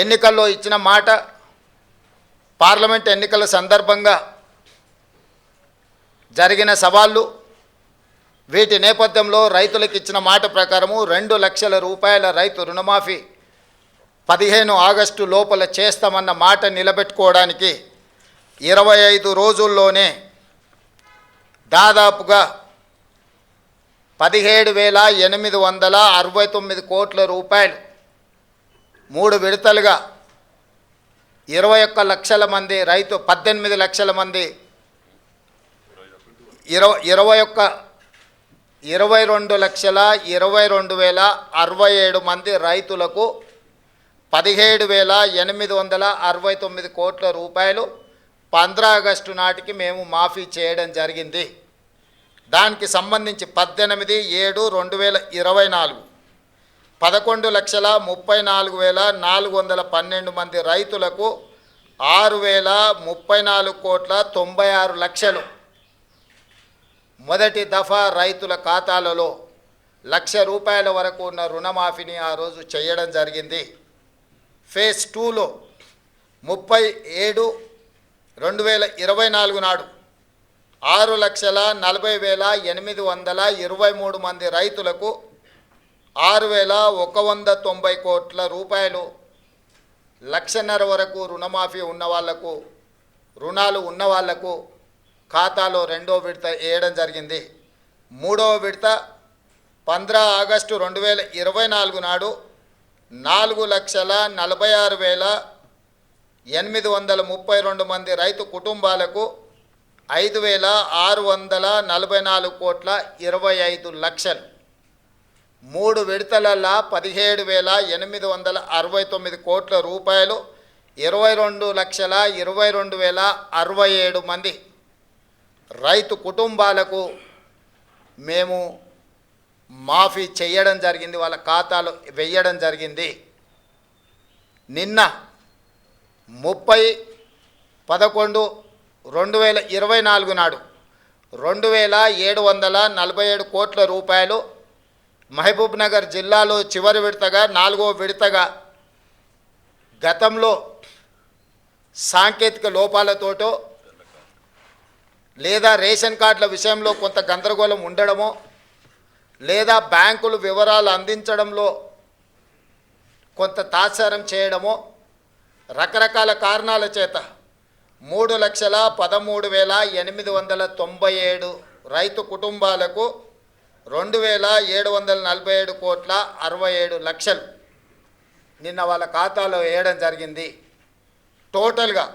ఎన్నికల్లో ఇచ్చిన మాట, పార్లమెంట్ ఎన్నికల సందర్భంగా జరిగిన సవాళ్ళు, వీటి నేపథ్యంలో రైతులకు ఇచ్చిన మాట ప్రకారము 2 లక్షల రూపాయల రైతు రుణమాఫీ 15 ఆగస్టు లోపల చేస్తామన్న మాట నిలబెట్టుకోవడానికి 25 రోజుల్లోనే దాదాపుగా 17,869 కోట్ల రూపాయలు 3 విడతలుగా 21 లక్షల మంది రైతు 18 లక్షల మంది 22,22,067 మంది రైతులకు 17,869 కోట్ల రూపాయలు 15 ఆగస్టు నాటికి మేము మాఫీ చేయడం జరిగింది. దానికి సంబంధించి 18/7/2024 11,34,412 మంది రైతులకు 6,034,96,00,000 మొదటి దఫా రైతుల ఖాతాలలో ₹1,00,000 వరకు ఉన్న రుణమాఫీని ఆ రోజు చేయడం జరిగింది. ఫేజ్ 2లో 30/7/2024 నాడు 6,40,823 మంది రైతులకు 6,190 కోట్ల రూపాయలు, ₹1,00,000 వరకు రుణమాఫీ ఉన్న వాళ్లకు, రుణాలు ఉన్న వాళ్లకు ఖాతాలో 2వ విడత వేయడం జరిగింది. 3వ విడత 15 ఆగస్టు 2024 నాడు 4,46,832 మంది రైతు కుటుంబాలకు 5,644 కోట్ల 25 లక్షలు, 3 విడతలల్లా 17,869 కోట్ల రూపాయలు 22,22,067 మంది రైతు కుటుంబాలకు మేము మాఫీ చేయడం జరిగింది, వాళ్ళ ఖాతాలో వేయడం జరిగింది. నిన్న 30/11/2024 నాడు 2,747 కోట్ల రూపాయలు మహబూబ్ నగర్ జిల్లాలో చివరి విడతగా 4వ విడతగా గతంలో సాంకేతిక లోపాలతోటో లేదా రేషన్ కార్డుల విషయంలో కొంత గందరగోళం ఉండడమో లేదా బ్యాంకులు వివరాలు అందించడంలో కొంత తాత్సారం చేయడమో రకరకాల కారణాల చేత 3,13,897 రైతు కుటుంబాలకు 2,747 కోట్ల 67 లక్షలు నిన్న వాళ్ళ ఖాతాలో వేయడం జరిగింది. టోటల్గా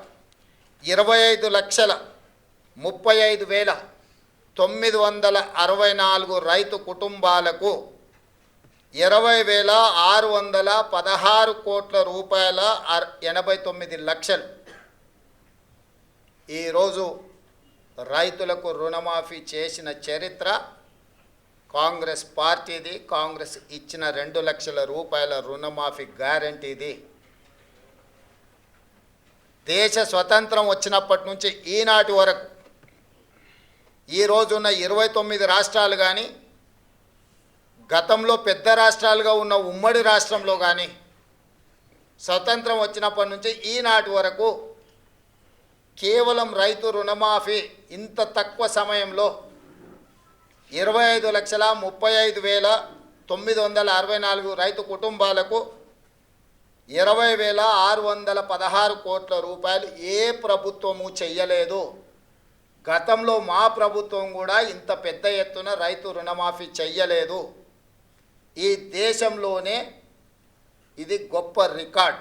25,35,964 రైతు కుటుంబాలకు 20,616 కోట్ల రూపాయల 89 లక్షలు ఈరోజు రైతులకు రుణమాఫీ చేసిన చరిత్ర కాంగ్రెస్ పార్టీది. కాంగ్రెస్ ఇచ్చిన 2 లక్షల రూపాయల రుణమాఫీ గ్యారంటీది. దేశ స్వతంత్రం వచ్చినప్పటి నుంచి ఈనాటి వరకు ఈ రోజున్న 29 రాష్ట్రాలు కానీ, గతంలో పెద్ద రాష్ట్రాలుగా ఉన్న ఉమ్మడి రాష్ట్రంలో కానీ స్వతంత్రం వచ్చినప్పటి నుంచి ఈనాటి వరకు కేవలం రైతు రుణమాఫీ ఇంత తక్కువ సమయంలో 25,35,964 రైతు కుటుంబాలకు 20,616 కోట్ల రూపాయలు ఏ ప్రభుత్వము చెయ్యలేదు. గతంలో మా ప్రభుత్వం కూడా ఇంత పెద్ద ఎత్తున రైతు రుణమాఫీ చెయ్యలేదు. ఈ దేశంలోనే ఇది గొప్ప రికార్డ్.